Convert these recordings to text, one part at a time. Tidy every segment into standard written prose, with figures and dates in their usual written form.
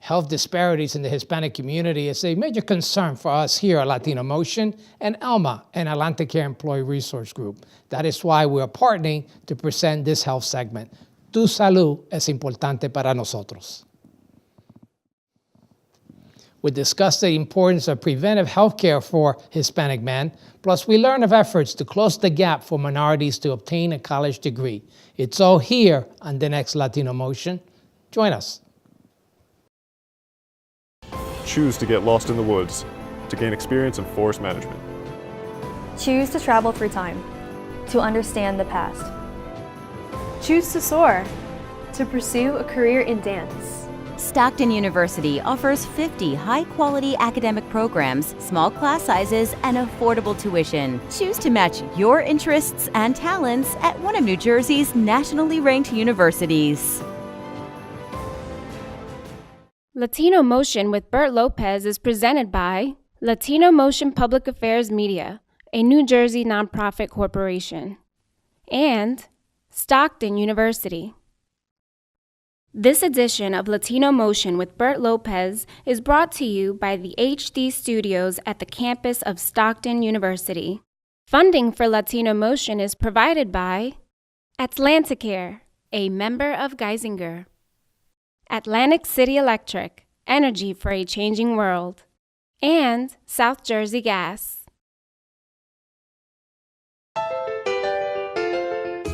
Health disparities in the Hispanic community is a major concern for us here at Latino Motion and ALMA and AtlantiCare Employee Resource Group. That is why we are partnering to present this health segment. Tu salud es importante para nosotros. We discuss the importance of preventive health care for Hispanic men, plus we learn of efforts to close the gap for minorities to obtain a college degree. It's all here on the next Latino Motion. Join us. Choose to get lost in the woods, to gain experience in forest management. Choose to travel through time, to understand the past. Choose to soar, to pursue a career in dance. Stockton University offers 50 high-quality academic programs, small class sizes, and affordable tuition. Choose to match your interests and talents at one of New Jersey's nationally ranked universities. Latino Motion with Bert Lopez is presented by Latino Motion Public Affairs Media, a New Jersey nonprofit corporation, and Stockton University. This edition of Latino Motion with Bert Lopez is brought to you by the HD Studios at the campus of Stockton University. Funding for Latino Motion is provided by AtlantiCare, a member of Geisinger. Atlantic City Electric, energy for a changing world, and South Jersey Gas.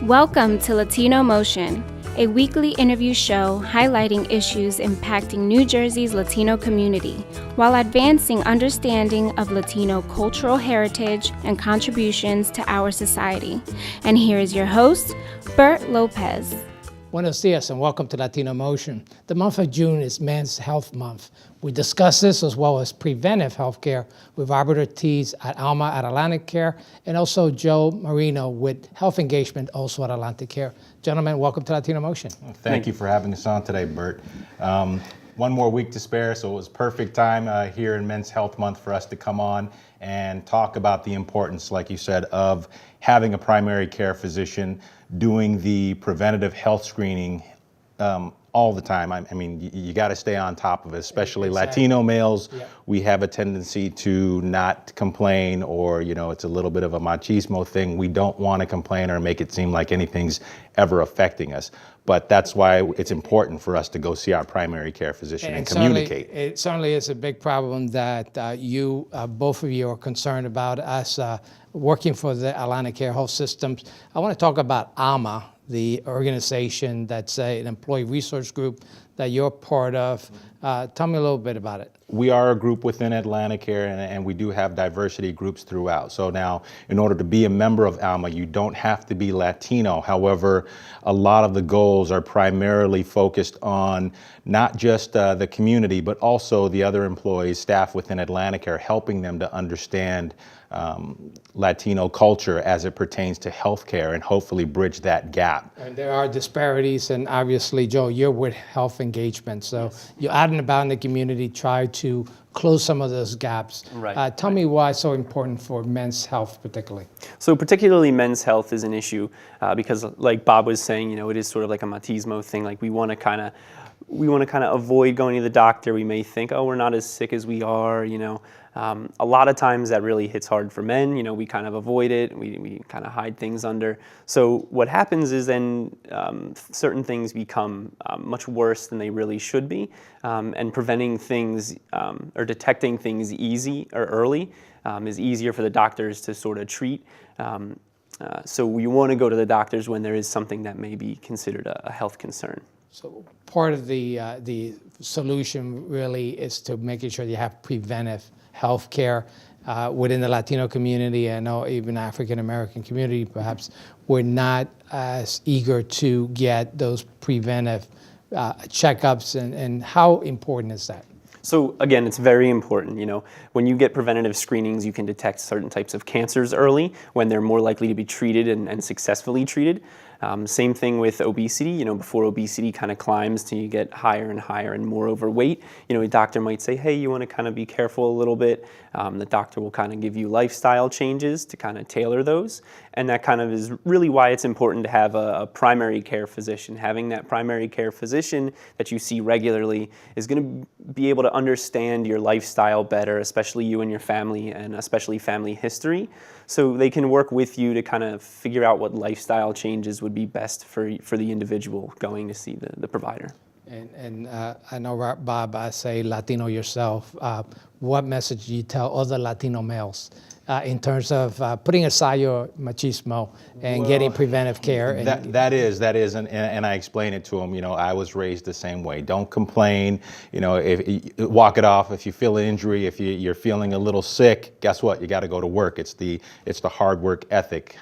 Welcome to Latino Motion, a weekly interview show highlighting issues impacting New Jersey's Latino community while advancing understanding of Latino cultural heritage and contributions to our society. And here is your host, Bert Lopez. Buenos dias and welcome to Latino Motion. The month of June is Men's Health Month. We discuss this as well as preventive health care with Robert Ortiz at ALMA at AtlantiCare and also Joe Marino with Health Engagement also at AtlantiCare. Gentlemen, welcome to Latino Motion. Thank you for having us on today, Bert. One more week to spare, so it was perfect time here in Men's Health Month for us to come on and talk about the importance, like you said, of having a primary care physician doing the preventative health screening all the time. I mean, you got to stay on top of it, especially exactly. Latino males. Yep. We have a tendency to not complain, or, you know, it's a little bit of a machismo thing. We don't want to complain or make it seem like anything's ever affecting us. But that's why it's important for us to go see our primary care physician and communicate. It certainly is a big problem that both of you are concerned about us working for the AtlantiCare Health Systems. I want to talk about ALMA, the organization that's an employee resource group that you're part of. Tell me a little bit about it. We are a group within AtlantiCare, and we do have diversity groups throughout. So now, in order to be a member of ALMA, you don't have to be Latino. However, a lot of the goals are primarily focused on not just the community, but also the other employees, staff within AtlantiCare, helping them to understand Latino culture as it pertains to healthcare and hopefully bridge that gap. And there are disparities, and obviously, Joe, you're with Health Engagement, so yes. You're out and about in the community, try to close some of those gaps. Right. Tell me why it's so important for men's health particularly. So particularly men's health is an issue because, like Bob was saying, you know, it is sort of like a machismo thing. Like we want to kind of avoid going to the doctor. We may think, oh, we're not as sick as we are, you know. A lot of times that really hits hard for men. You know, we kind of avoid it. We kind of hide things under. So what happens is then certain things become much worse than they really should be. And preventing things or detecting things early is easier for the doctors to sort of treat. So we want to go to the doctors when there is something that may be considered a health concern. So part of the solution really is to making sure you have preventive health care within the Latino community. I know even African American community, perhaps, we're not as eager to get those preventive checkups, and how important is that? So again, it's very important. You know, when you get preventative screenings, you can detect certain types of cancers early when they're more likely to be treated and successfully treated. Same thing with obesity. You know, before obesity kind of climbs till you get higher and higher and more overweight, you know, a doctor might say, hey, you want to kind of be careful a little bit. The doctor will kind of give you lifestyle changes to kind of tailor those. And that kind of is really why it's important to have a primary care physician. Having that primary care physician that you see regularly is going to be able to understand your lifestyle better, especially you and your family, and especially family history. So they can work with you to kind of figure out what lifestyle changes would be best for the individual going to see the provider. And I know, Bob, I say Latino yourself. What message do you tell other Latino males in terms of putting aside your machismo and getting preventive care? That is, and I explain it to them. You know, I was raised the same way. Don't complain. You know, walk it off. If you feel an injury, if you're feeling a little sick, guess what? You got to go to work. It's the hard work ethic.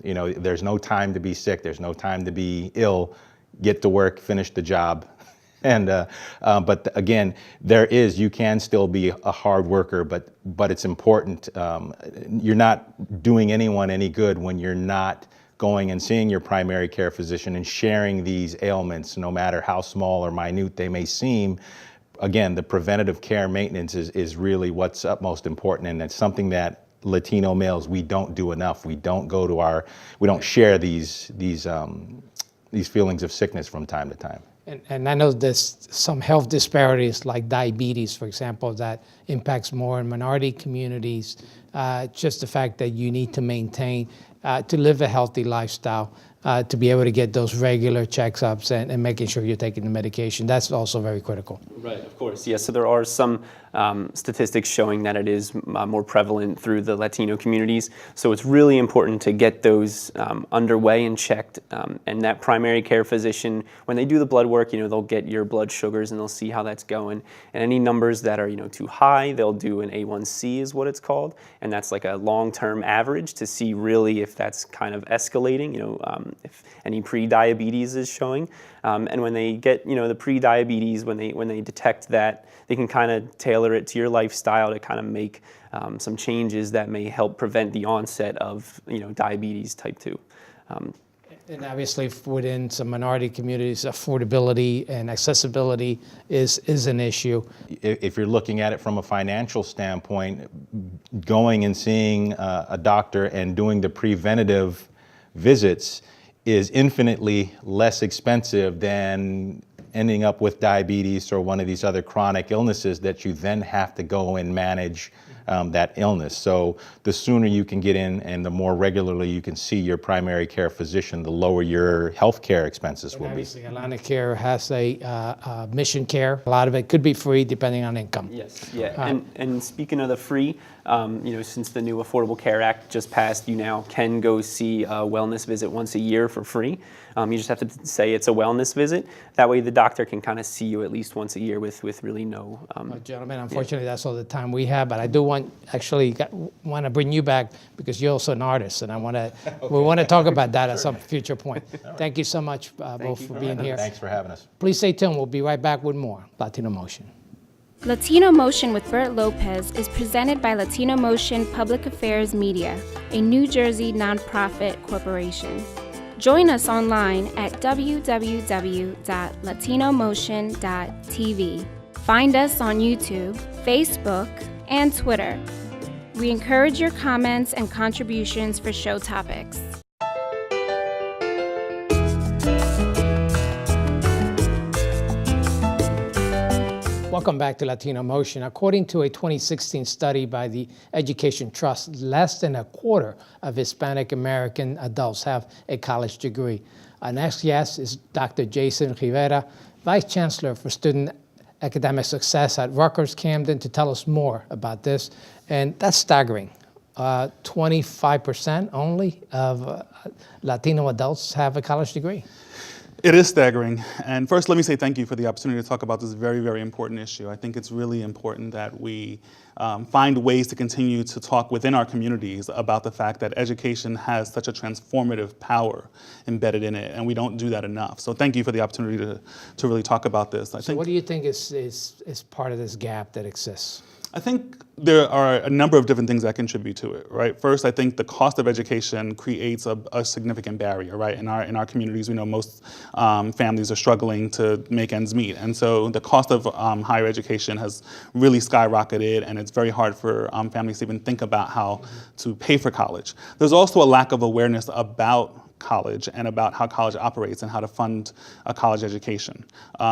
You know, there's no time to be sick. There's no time to be ill. Get to work, finish the job. And but again, you can still be a hard worker, but it's important. You're not doing anyone any good when you're not going and seeing your primary care physician and sharing these ailments, no matter how small or minute they may seem. Again, the preventative care maintenance is really what's most important, and it's something that Latino males, we don't do enough. We don't share these feelings of sickness from time to time. And I know there's some health disparities like diabetes, for example, that impacts more in minority communities. Just the fact that you need to maintain, to live a healthy lifestyle, to be able to get those regular checkups and making sure you're taking the medication. That's also very critical. Right, of course. Yes, so there are some statistics showing that it is more prevalent through the Latino communities. So it's really important to get those underway and checked. And that primary care physician, when they do the blood work, you know, they'll get your blood sugars and they'll see how that's going. And any numbers that are, you know, too high, they'll do an A1C is what it's called. And that's like a long-term average to see really if that's kind of escalating, you know, if any pre-diabetes is showing. And when they get, you know, the pre-diabetes, when they detect that, they can kind of tailor it to your lifestyle to kind of make some changes that may help prevent the onset of, you know, diabetes type 2. And obviously within some minority communities, affordability and accessibility is an issue. If you're looking at it from a financial standpoint, going and seeing a doctor and doing the preventative visits is infinitely less expensive than ending up with diabetes or one of these other chronic illnesses that you then have to go and manage that illness. So the sooner you can get in and the more regularly you can see your primary care physician, the lower your health care expenses will be. Obviously, AtlantiCare has a mission care. A lot of it could be free depending on income. Yes, yeah. And speaking of the free, you know, since the new Affordable Care Act just passed, you now can go see a wellness visit once a year for free. You just have to say it's a wellness visit. That way the doctor can kind of see you at least once a year with really no... Well, gentlemen, unfortunately, that's all the time we have, but I do want to bring you back because you're also an artist, and we want to talk about that at some future point. Thank you so much both for being here. Thanks for having us. Please stay tuned. We'll be right back with more Latino Motion. Latino Motion with Bert Lopez is presented by Latino Motion Public Affairs Media, a New Jersey nonprofit corporation. Join us online at www.latinomotion.tv. Find us on YouTube, Facebook, and Twitter. We encourage your comments and contributions for show topics. Welcome back to Latino Motion. According to a 2016 study by the Education Trust, less than a quarter of Hispanic American adults have a college degree. Our next guest is Dr. Jason Carrera, Vice Chancellor for Student Academic Success at Rutgers-Camden, to tell us more about this. And that's staggering. 25% only of Latino adults have a college degree. It is staggering. And first, let me say thank you for the opportunity to talk about this very, very important issue. I think it's really important that we find ways to continue to talk within our communities about the fact that education has such a transformative power embedded in it, and we don't do that enough. So thank you for the opportunity to really talk about this. So what do you think is part of this gap that exists? I think there are a number of different things that contribute to it, right? First, I think the cost of education creates a significant barrier, right? In our communities, we know most families are struggling to make ends meet. And so the cost of higher education has really skyrocketed, and it's very hard for families to even think about how to pay for college. There's also a lack of awareness about college and about how college operates and how to fund a college education.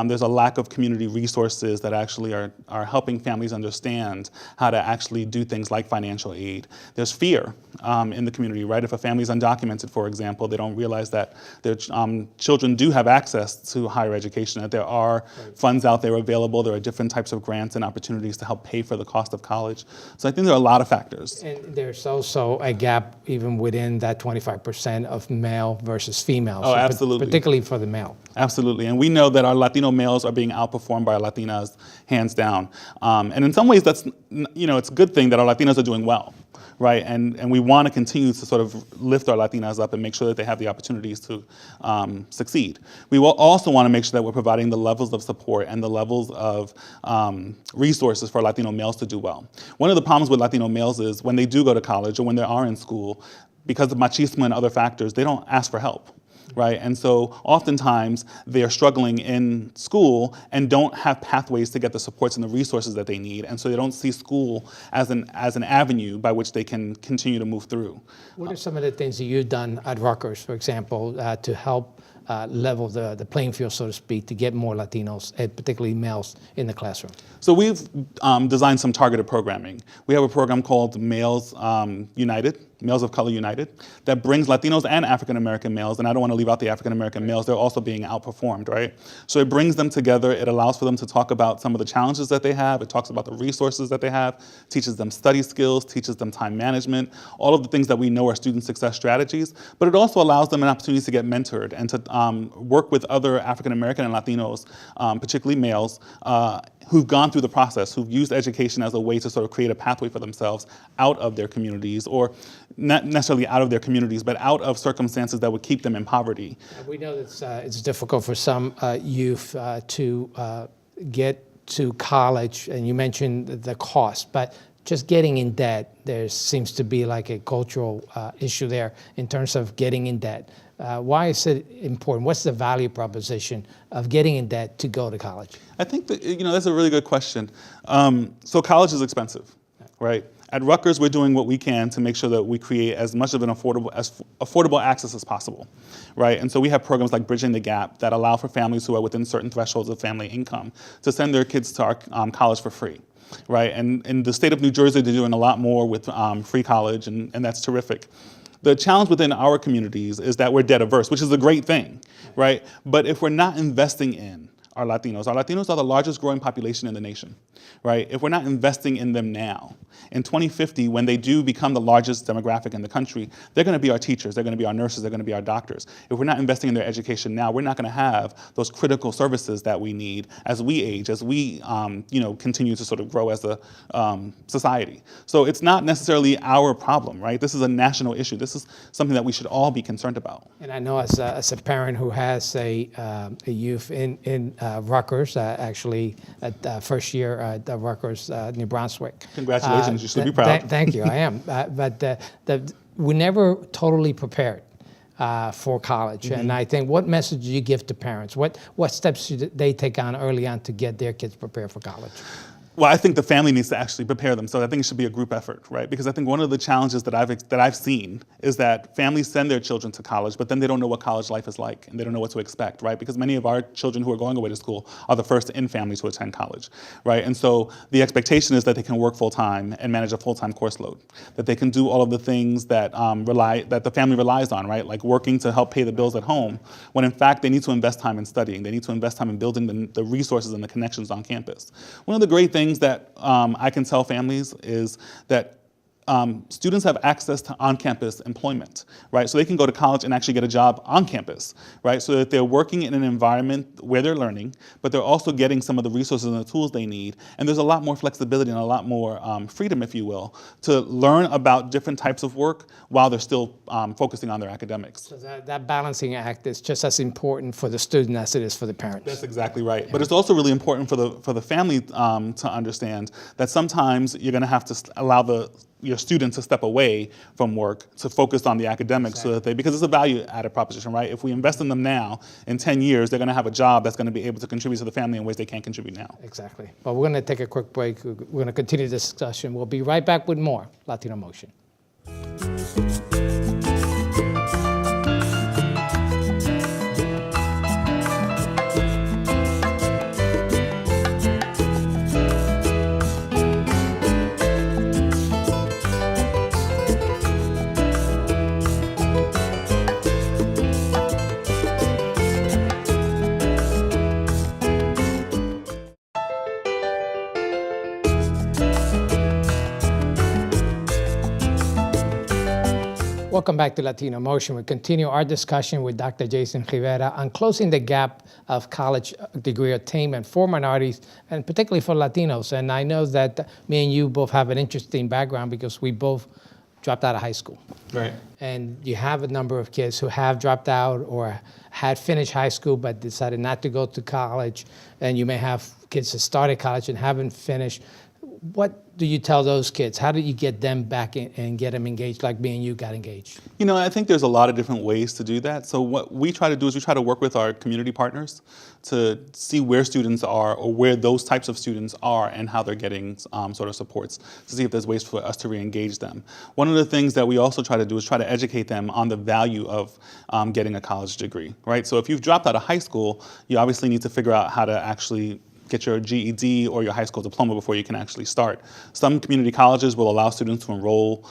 There's a lack of community resources that actually are helping families understand how to actually do things like financial aid. There's fear in the community, right? If a family is undocumented, for example, they don't realize that their children do have access to higher education, that there are funds out there available, there are different types of grants and opportunities to help pay for the cost of college. So I think there are a lot of factors. And there's also a gap even within that 25% of male versus female. Oh, absolutely. Particularly for the male. Absolutely. And we know that our Latino males are being outperformed by our Latinas, hands down. And in some ways, that's, it's a good thing that our Latinas are doing well, right? And we want to continue to sort of lift our Latinas up and make sure that they have the opportunities to succeed. We will also want to make sure that we're providing the levels of support and the levels of resources for Latino males to do well. One of the problems with Latino males is when they do go to college or when they are in school, because of machismo and other factors, they don't ask for help, right? And so oftentimes they are struggling in school and don't have pathways to get the supports and the resources that they need, and so they don't see school as an avenue by which they can continue to move through. What are some of the things that you've done at Rutgers, for example, to help level the playing field, so to speak, to get more Latinos, and particularly males, in the classroom? So we've designed some targeted programming. We have a program called Males United, Males of Color United, that brings Latinos and African American males, and I don't want to leave out the African American males, they're also being outperformed, right? So it brings them together, it allows for them to talk about some of the challenges that they have, it talks about the resources that they have, teaches them study skills, teaches them time management, all of the things that we know are student success strategies, but it also allows them an opportunity to get mentored and to work with other African American and Latinos, particularly males, who've gone through the process, who've used education as a way to sort of create a pathway for themselves out of their communities, or not necessarily out of their communities, but out of circumstances that would keep them in poverty. We know that it's difficult for some youth to get to college, and you mentioned the cost, but just getting in debt, there seems to be like a cultural issue there in terms of getting in debt. Why is it important? What's the value proposition of getting in debt to go to college? I think that, that's a really good question. So college is expensive, right? At Rutgers, we're doing what we can to make sure that we create as much of an affordable access as possible, right? And so we have programs like Bridging the Gap that allow for families who are within certain thresholds of family income to send their kids to our college for free, right? And in the state of New Jersey, they're doing a lot more with free college, and that's terrific. The challenge within our communities is that we're debt averse, which is a great thing, right? But if we're not investing in our Latinos are the largest growing population in the nation, right? If we're not investing in them now, in 2050, when they do become the largest demographic in the country, they're going to be our teachers, they're going to be our nurses, they're going to be our doctors. If we're not investing in their education now, we're not going to have those critical services that we need as we age, as we continue to sort of grow as a society. So it's not necessarily our problem, right? This is a national issue. This is something that we should all be concerned about. And I know as a parent who has a youth in Rutgers, actually at first year at Rutgers, New Brunswick. Congratulations, you should be proud. Thank you, I am. But we're never totally prepared for college. Mm-hmm. And I think, what message do you give to parents? What steps should they take on early on to get their kids prepared for college? Well, I think the family needs to actually prepare them. So I think it should be a group effort, right? Because I think one of the challenges that I've seen is that families send their children to college, but then they don't know what college life is like, and they don't know what to expect, right? Because many of our children who are going away to school are the first in families who attend college, right? And so the expectation is that they can work full time and manage a full-time course load, that they can do all of the things that that the family relies on, right? Like working to help pay the bills at home, when in fact they need to invest time in studying, they need to invest time in building the resources and the connections on campus. One of the great things that I can tell families is that students have access to on-campus employment, right? So they can go to college and actually get a job on campus, right? So that they're working in an environment where they're learning, but they're also getting some of the resources and the tools they need. And there's a lot more flexibility and a lot more freedom, if you will, to learn about different types of work while they're still focusing on their academics. So that balancing act is just as important for the student as it is for the parents. That's exactly right. But it's also really important for the family to understand that sometimes you're going to have to allow your students to step away from work to focus on the academics, so that because it's a value-added proposition, right? If we invest in them now, in 10 years, they're going to have a job that's going to be able to contribute to the family in ways they can't contribute now. Exactly. But we're going to take a quick break. We're going to continue this discussion. We'll be right back with more Latino Motion. Welcome back to Latino Motion. We continue our discussion with Dr. Jason Carrera on closing the gap of college degree attainment for minorities and particularly for Latinos. And I know that me and you both have an interesting background because we both dropped out of high school. Right. And you have a number of kids who have dropped out or had finished high school but decided not to go to college. And you may have kids that started college and haven't finished. What do you tell those kids? How do you get them back in and get them engaged like me and you got engaged? You know, I think there's a lot of different ways to do that. So what we try to do is we try to work with our community partners to see where students are or where those types of students are and how they're getting sort of supports to see if there's ways for us to re-engage them. One of the things that we also try to do is try to educate them on the value of getting a college degree, right? So if you've dropped out of high school, you obviously need to figure out how to actually get your GED or your high school diploma before you can actually start. Some community colleges will allow students to enroll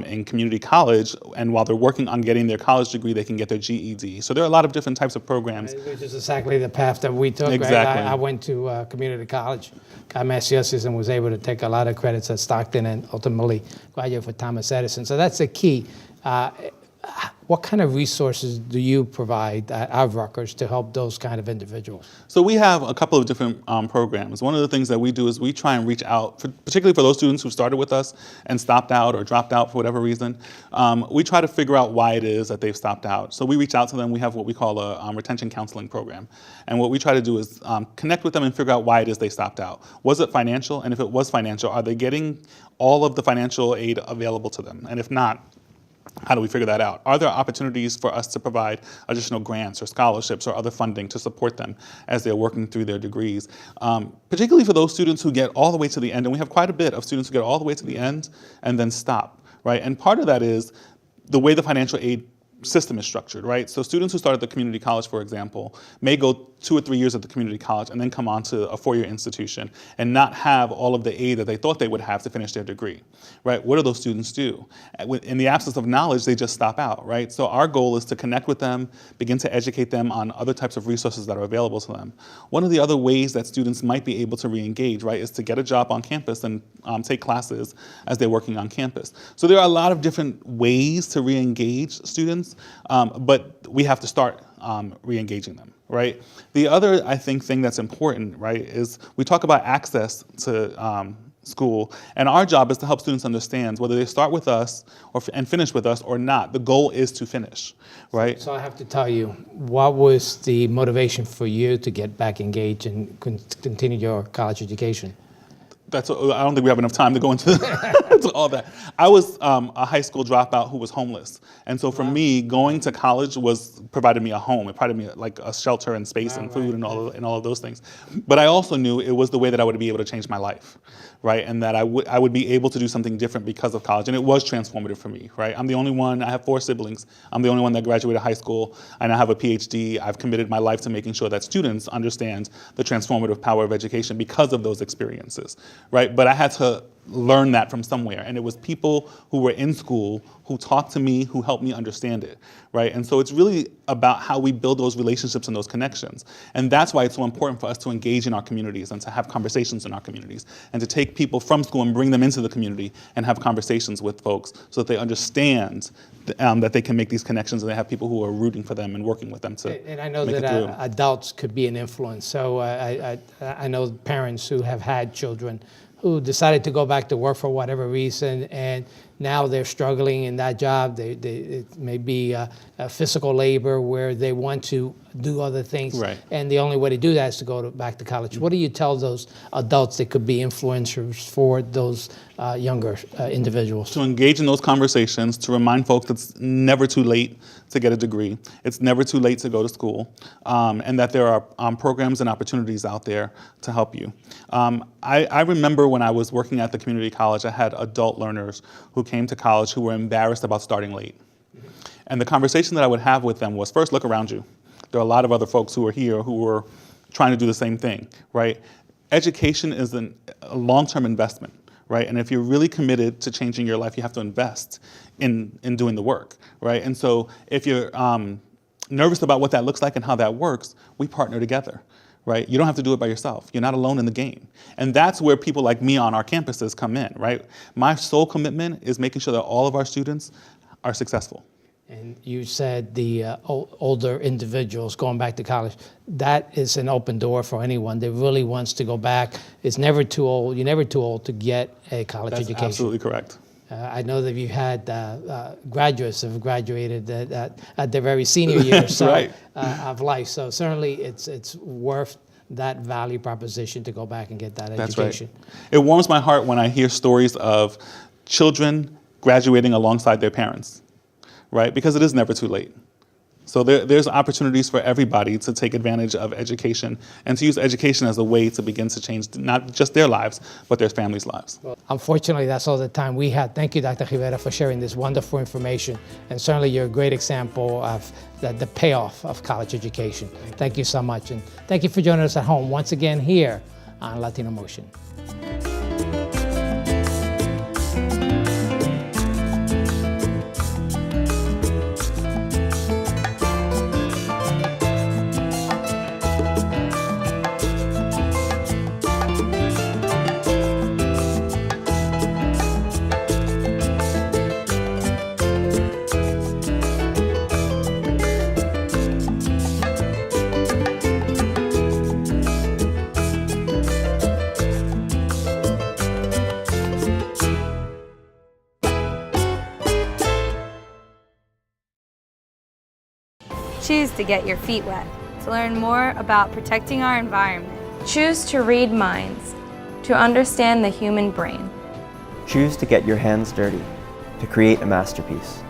in community college, and while they're working on getting their college degree, they can get their GED. So there are a lot of different types of programs. Which is exactly the path that we took. Exactly. Right? I went to community college, got my SCSs, and was able to take a lot of credits at Stockton and ultimately graduate for Thomas Edison. So that's the key. What kind of resources do you provide at Rutgers to help those kind of individuals? So we have a couple of different programs. One of the things that we do is we try and reach out, particularly for those students who started with us and stopped out or dropped out for whatever reason. We try to figure out why it is that they've stopped out. So we reach out to them. We have what we call a retention counseling program. And what we try to do is connect with them and figure out why it is they stopped out. Was it financial? And if it was financial, are they getting all of the financial aid available to them? And if not, how do we figure that out? Are there opportunities for us to provide additional grants or scholarships or other funding to support them as they're working through their degrees? Particularly for those students who get all the way to the end, and we have quite a bit of students who get all the way to the end and then stop, right? And part of that is the way the financial aid system is structured, right? So students who start at the community college, for example, may go 2 or 3 years at the community college and then come on to a 4-year institution and not have all of the aid that they thought they would have to finish their degree, right? What do those students do? In the absence of knowledge, they just stop out, right? So our goal is to connect with them, begin to educate them on other types of resources that are available to them. One of the other ways that students might be able to re-engage, right, is to get a job on campus and take classes as they're working on campus. So there are a lot of different ways to re-engage students, but we have to start re-engaging them, right? The other, I think, thing that's important, right, is we talk about access to school, and our job is to help students understand whether they start with us and finish with us or not. The goal is to finish, right? So I have to tell you, what was the motivation for you to get back engaged and continue your college education? I don't think we have enough time to go into to all that. I was a high school dropout who was homeless. And so for me, going to college provided me a home. It provided me like a shelter and space and food and all of those things. But I also knew it was the way that I would be able to change my life, right? And that I would be able to do something different because of college. And it was transformative for me, right? I'm the only one, I have 4 siblings. I'm the only one that graduated high school. I now have a PhD. I've committed my life to making sure that students understand the transformative power of education because of those experiences. Right, but I had to learn that from somewhere. And it was people who were in school who talked to me, who helped me understand it, right? And so it's really about how we build those relationships and those connections. And that's why it's so important for us to engage in our communities and to have conversations in our communities and to take people from school and bring them into the community and have conversations with folks so that they understand that they can make these connections and they have people who are rooting for them and working with them to And I know make that it through. adults could be an influence. So I know parents who have had children who decided to go back to work for whatever reason, and now they're struggling in that job. It may be physical labor where they want to do other things, Right. and the only way to do that is to go back to college. What do you tell those adults that could be influencers for those younger individuals? To engage in those conversations, to remind folks it's never too late to get a degree. It's never too late to go to school, and that there are programs and opportunities out there to help you. I remember when I was working at the community college, I had adult learners who came to college who were embarrassed about starting late. And the conversation that I would have with them was, first, look around you. There are a lot of other folks who are here who were trying to do the same thing, right? Education is a long-term investment, right? And if you're really committed to changing your life, you have to invest in doing the work, right? And so if you're nervous about what that looks like and how that works, we partner together, right? You don't have to do it by yourself. You're not alone in the game. And that's where people like me on our campuses come in, right? My sole commitment is making sure that all of our students are successful. And you said the older individuals going back to college, that is an open door for anyone that really wants to go back. It's never too old. You're never too old to get a college That's education. absolutely correct. I know that you've had graduates have graduated at their very senior years Right. Of life. So certainly it's worth that value proposition to go back and get that That's education. right. It warms my heart when I hear stories of children graduating alongside their parents, right? Because it is never too late. So there's opportunities for everybody to take advantage of education and to use education as a way to begin to change not just their lives, but their families' lives. Well, unfortunately, that's all the time we had. Thank you, Dr. Rivera, for sharing this wonderful information. And certainly you're a great example of the payoff of college education. Thank you so much. And thank you for joining us at home once again here on Latino Motion. Choose to get your feet wet, to learn more about protecting our environment. Choose to read minds, to understand the human brain. Choose to get your hands dirty, to create a masterpiece.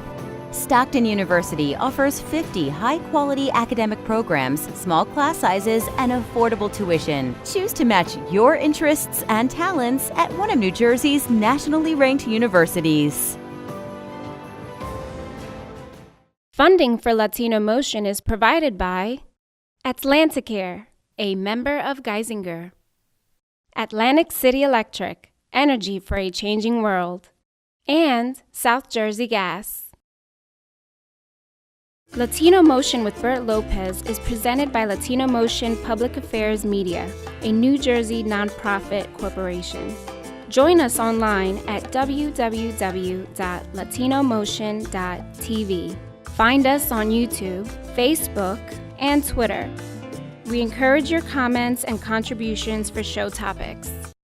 Stockton University offers 50 high-quality academic programs, small class sizes, and affordable tuition. Choose to match your interests and talents at one of New Jersey's nationally ranked universities. Funding for Latino Motion is provided by AtlantiCare, a member of Geisinger. Atlantic City Electric, energy for a changing world. And South Jersey Gas. Latino Motion with Bert Lopez is presented by Latino Motion Public Affairs Media, a New Jersey nonprofit corporation. Join us online at www.latinomotion.tv. Find us on YouTube, Facebook, and Twitter. We encourage your comments and contributions for show topics.